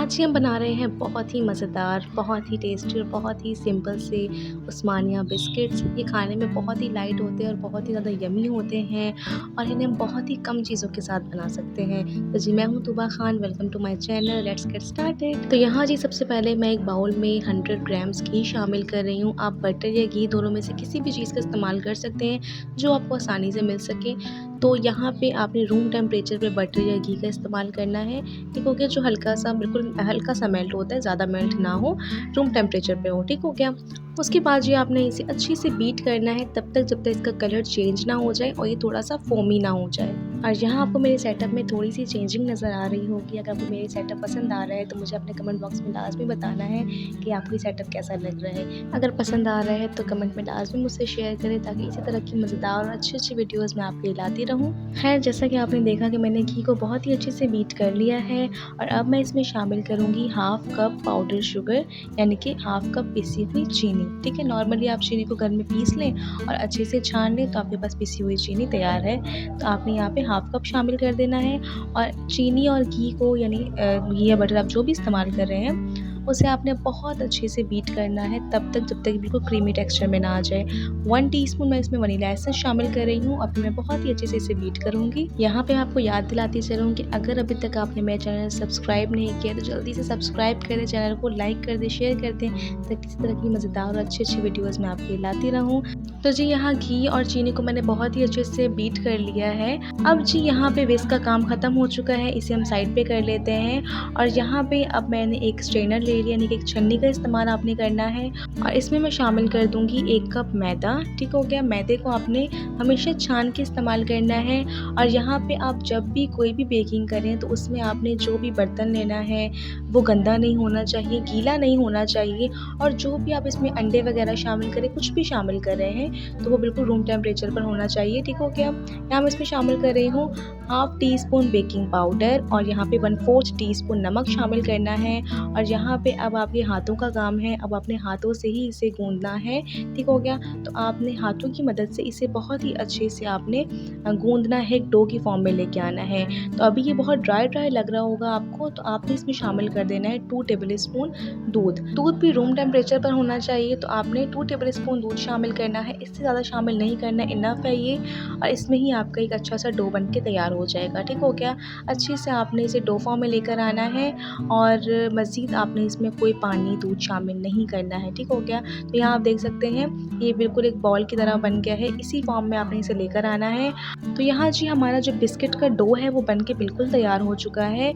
आज ही हम बना रहे हैं बहुत ही मज़ेदार, बहुत ही टेस्टी और बहुत ही सिंपल से उस्मानिया बिस्किट्स। ये खाने में बहुत ही लाइट होते हैं और बहुत ही ज़्यादा यम्मी होते हैं और इन्हें हम बहुत ही कम चीज़ों के साथ बना सकते हैं। तो जी, मैं हूँ Tooba Khan, welcome to my channel, let's get started. तो यहाँ जी सबसे पहले मैं एक बाउल में 100 ग्राम्स घी शामिल कर रही हूँ। आप बटर या घी दोनों में से किसी भी चीज़ का इस्तेमाल कर सकते हैं जो आपको आसानी से मिल सके। तो यहाँ पे आपने रूम टेम्परेचर पे बटर या घी का इस्तेमाल करना है, ठीक हो गया। जो बिल्कुल हल्का सा मेल्ट होता है, ज़्यादा मेल्ट ना हो, रूम टेम्परेचर पे हो, ठीक हो गया। उसके बाद ये आपने इसे अच्छे से बीट करना है तब तक जब तक इसका कलर चेंज ना हो जाए और ये थोड़ा सा फोमी ना हो जाए। और यहाँ आपको मेरे सेटअप में थोड़ी सी चेंजिंग नज़र आ रही होगी। अगर आपको मेरी सेटअप पसंद आ रहा है तो मुझे अपने कमेंट बॉक्स में लाजमी बताना है कि आपको ये सेटअप कैसा लग रहा है। अगर पसंद आ रहा है तो कमेंट में लाजमी मुझसे शेयर करें ताकि इसी तरह की मज़ेदार और अच्छी वीडियोज़ मैं आपके लिए लाती रहूँ। खैर, जैसा कि आपने देखा कि मैंने घी को बहुत ही अच्छे से बीट कर लिया है और अब मैं इसमें शामिल करूँगी हाफ़ कप पाउडर शुगर, यानी कि हाफ़ कप पिसी हुई चीनी। ठीक है, नॉर्मली आप चीनी को घर में पीस लें और अच्छे से छान लें तो आपके पास पिसी हुई चीनी तैयार है। तो आपने यहाँ पे हाफ़ कप शामिल कर देना है और चीनी और घी को, यानी घी या बटर आप जो भी इस्तेमाल कर रहे हैं, उसे आपने बहुत अच्छे से बीट करना है तब तक जब तक बिल्कुल क्रीमी टेक्सचर में ना आ जाए। 1 टीस्पून मैं इसमें वनीला एसेंस शामिल कर रही हूँ और फिर मैं बहुत ही अच्छे से इसे बीट करूँगी। यहाँ पे आपको याद दिलाती चलूँ कि अगर अभी तक आपने मेरा चैनल सब्सक्राइब नहीं किया तो जल्दी से सब्सक्राइब करें, चैनल को लाइक कर दें, शेयर कर दें ताकि इस तरह की मज़ेदार और अच्छी वीडियोज़ मैं आपके लिए लाती रहूँ। तो जी, यहाँ घी और चीनी को मैंने बहुत ही अच्छे से बीट कर लिया है। अब जी यहाँ पे विस्क का काम ख़त्म हो चुका है, इसे हम साइड पे कर लेते हैं। और यहाँ पे अब मैंने एक स्ट्रेनर ले लिया, यानी कि एक छन्नी का इस्तेमाल आपने करना है और इसमें मैं शामिल कर दूँगी 1 कप मैदा। ठीक हो गया। मैदे को आपने हमेशा छान के इस्तेमाल करना है और यहाँ पे आप जब भी कोई भी बेकिंग करें तो उसमें आपने जो भी बर्तन लेना है वो गंदा नहीं होना चाहिए, गीला नहीं होना चाहिए और जो भी आप इसमें अंडे वगैरह शामिल करें, कुछ भी शामिल कर रहे हैं तो वो बिल्कुल रूम टेम्परेचर पर होना चाहिए। ठीक हो गया। यहाँ मैं इसमें शामिल कर रही हूँ हाफ़ टीस्पून बेकिंग पाउडर और यहाँ पे 1/4 टीस्पून नमक शामिल करना है और यहाँ पे अब आपके हाथों का काम है। अब अपने हाथों से ही इसे गूंदना है। ठीक हो गया। तो आपने हाथों की मदद से इसे बहुत ही अच्छे से आपने गूंदना है, एक डो की फॉर्म में लेके आना है। तो अभी ये बहुत ड्राई लग रहा होगा आपको, तो आपने इसमें शामिल कर देना है 2 टेबल स्पून दूध। दूध भी रूम टेम्परेचर पर होना चाहिए, तो आपने 2 टेबल स्पून दूध शामिल करना है। इससे ज़्यादा शामिल नहीं करना, इनफ है ये। और इसमें ही आपका एक अच्छा सा डो बन के तैयार हो जाएगा। ठीक हो गया। अच्छे से आपने इसे डो फॉर्म में लेकर आना है और मज़ीद आपने इसमें कोई पानी, दूध शामिल नहीं करना है। ठीक हो गया। तो यहाँ आप देख सकते हैं ये बिल्कुल एक बॉल की तरह बन गया है, इसी फॉर्म में आपने इसे लेकर आना है। तो यहाँ जी हमारा जो बिस्किट का डो है वो बन के बिल्कुल तैयार हो चुका है।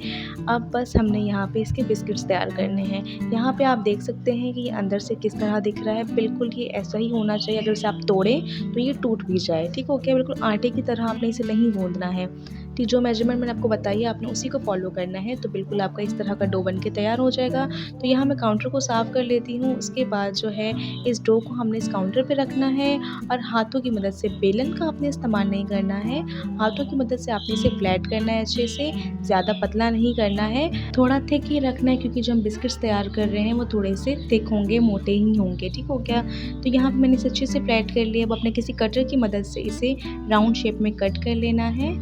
अब बस हमने यहाँ पे इसके बिस्किट्स तैयार करने हैं। यहाँ पे आप देख सकते हैं कि ये अंदर से किस तरह दिख रहा है, बिल्कुल ये ऐसा ही होना चाहिए। अगर इसे आप तोड़ें तो ये टूट भी जाए। ठीक हो गया। बिल्कुल आटे की तरह आपने इसे नहीं गूंदना है। ठीक, जो मेजरमेंट मैंने आपको बताई है आपने उसी को फॉलो करना है, तो बिल्कुल आपका इस तरह का डो बन के तैयार हो जाएगा। तो यहाँ मैं काउंटर को साफ़ कर लेती हूँ। उसके बाद जो है इस डो को हमने इस काउंटर पे रखना है और हाथों की मदद से, बेलन का आपने इस्तेमाल नहीं करना है, हाथों की मदद से आपने इसे फ्लैट करना है अच्छे से, ज़्यादा पतला नहीं करना है, थोड़ा थिक ही रखना है क्योंकि जो हम बिस्किट्स तैयार कर रहे हैं वो थोड़े से थिक होंगे, मोटे ही होंगे। ठीक हो गया। तो यहाँ पे मैंने इसे अच्छे से फ्लैट कर लिया। अब अपने किसी कटर की मदद से इसे राउंड शेप में कट कर लेना है।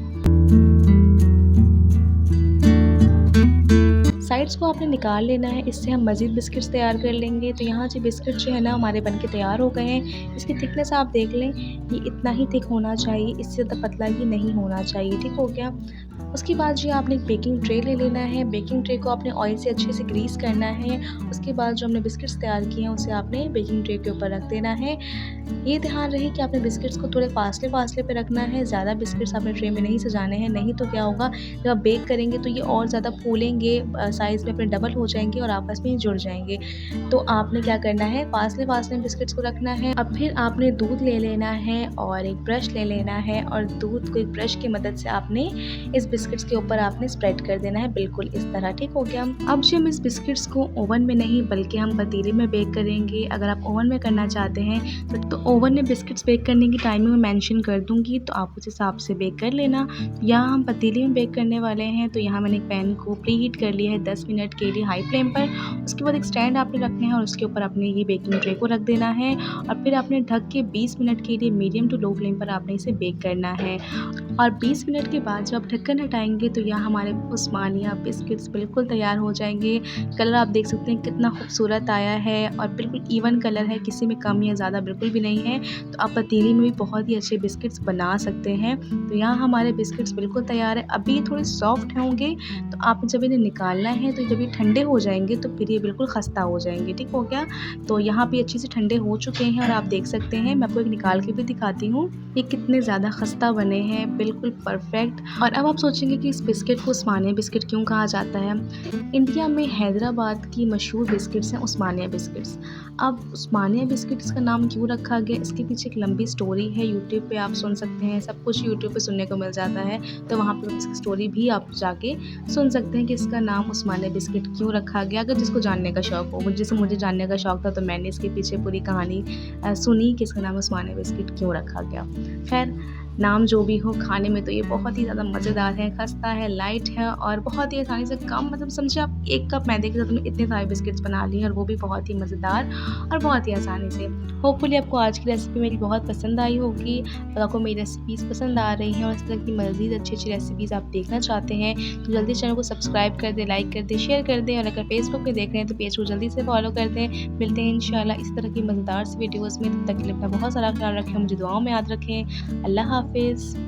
साइड्स को आपने निकाल लेना है, इससे हम मज़ीद बिस्किट्स तैयार कर लेंगे। तो यहाँ जो बिस्किट जो है ना हमारे बन के तैयार हो गए हैं। इसकी थिकनेस आप देख लें, ये इतना ही थिक होना चाहिए, इससे ज़्यादा पतला ही नहीं होना चाहिए। ठीक हो गया। उसके बाद जी आपने एक बेकिंग ट्रे ले लेना है। बेकिंग ट्रे को आपने ऑयल से अच्छे से ग्रीस करना है। उसके बाद जो हमने बिस्किट्स तैयार किए हैं उसे आपने बेकिंग ट्रे के ऊपर रख देना है। ये ध्यान रहे कि आपने बिस्किट्स को थोड़े फासले पे रखना है, ज़्यादा बिस्किट्स आपने ट्रे में नहीं सजाने हैं, नहीं तो क्या होगा जब आप बेक करेंगे तो ये और ज़्यादा फूलेंगे, साइज़ में अपने डबल हो जाएंगे और आपस में ही जुड़ जाएंगे। तो आपने क्या करना है, फासले में बिस्किट्स को रखना है। अब फिर आपने दूध ले लेना है और एक ब्रश ले लेना है और दूध को एक ब्रश की मदद से आपने इस बिस्किट्स के ऊपर आपने स्प्रेड कर देना है, बिल्कुल इस तरह। ठीक हो गया। अब जो हम इस बिस्किट्स को ओवन में नहीं बल्कि हम पतीले में बेक करेंगे। अगर आप ओवन में करना चाहते हैं तो ओवन में बिस्किट्स बेक करने की टाइमिंग मैं मेंशन कर दूंगी, तो आप उस हिसाब से बेक कर लेना। यहाँ हम पतीले में बेक करने वाले हैं, तो यहाँ मैंने एक पैन को प्री हीट कर लिया है 10 मिनट के लिए हाई फ्लेम पर। उसके बाद एक स्टैंड आपने रखना है और उसके ऊपर आपने ये बेकिंग ट्रे को रख देना है और फिर आपने ढक के 20 मिनट के लिए मीडियम टू लो फ्लेम पर आपने इसे बेक करना है। और 20 मिनट के बाद जब आप ढक्कन हटाएँगे तो यहाँ हमारे उस्मानिया बिस्किट्स बिल्कुल तैयार हो जाएँगे। कलर आप देख सकते हैं कितना खूबसूरत आया है और बिल्कुल इवन कलर है, किसी में कम या ज़्यादा बिल्कुल भी नहीं है। तो आप पतीली में भी बहुत ही अच्छे बिस्किट्स बना सकते हैं। तो यहाँ हमारे बिस्किट्स बिल्कुल तैयार है। अभी ये थोड़े सॉफ्ट होंगे, तो आपने जब इन्हें निकालना है तो जब ये ठंडे हो जाएँगे तो फिर ये बिल्कुल खस्ता हो जाएँगे, ठीक हो गया? तो यहाँ पे अच्छे से ठंडे हो चुके हैं और आप देख सकते हैं, मैं आपको एक निकाल के भी दिखाती हूँ, ये कितने ज़्यादा खस्ता बने हैं, बिल्कुल परफेक्ट। और अब आप सोचेंगे कि इस बिस्किट को उस्मानिया बिस्किट क्यों कहा जाता है? इंडिया में हैदराबाद की मशहूर बिस्किट्स हैं उस्मानिया बिस्किट्स। अब उस्मानिया बिस्किट्स का नाम क्यों रखा गया, इसके पीछे एक लंबी स्टोरी है, यूट्यूब पे आप सुन सकते हैं, सब कुछ यूट्यूब पे सुनने को मिल जाता है, तो वहाँ पर इसकी स्टोरी भी आप जाके सुन सकते हैं कि इसका नाम उस्मानिया बिस्किट क्यों रखा गया, अगर जिसको जानने का शौक़ हो। जैसे मुझे जानने का शौक़ था तो मैंने इसके पीछे पूरी कहानी सुनी कि इसका नाम उस्मानिया बिस्किट क्यों रखा गया। खैर, नाम जो भी हो, खाने में तो ये बहुत ही ज़्यादा मज़ेदार है, खस्ता है, लाइट है और बहुत ही आसानी से कम, मतलब समझिए आप 1 कप मैदे के साथ में इतने सारे बिस्किट्स बना लिए और वो भी बहुत ही मज़ेदार और बहुत ही आसानी से। होपफुली आपको आज की रेसिपी मेरी बहुत पसंद आई होगी। अगर आपको मेरी रेसिपीज़ पसंद आ रही हैं और इस तरह की मज़ीद अच्छी-अच्छी रेसिपीज़ आप देखना चाहते हैं तो जल्दी चैनल को सब्सक्राइब कर दें, लाइक कर दें, शेयर कर दें और अगर फेसबुक पे देख रहे हैं तो पेज को जल्दी से फॉलो कर दें। मिलते हैं इंशाल्लाह इस तरह की मज़ेदार सी वीडियोज़ में, तब तक के लिए अपना बहुत सारा ख्याल रखें, मुझे दुआओं में याद रखें। अल्लाह हाफ़िज़।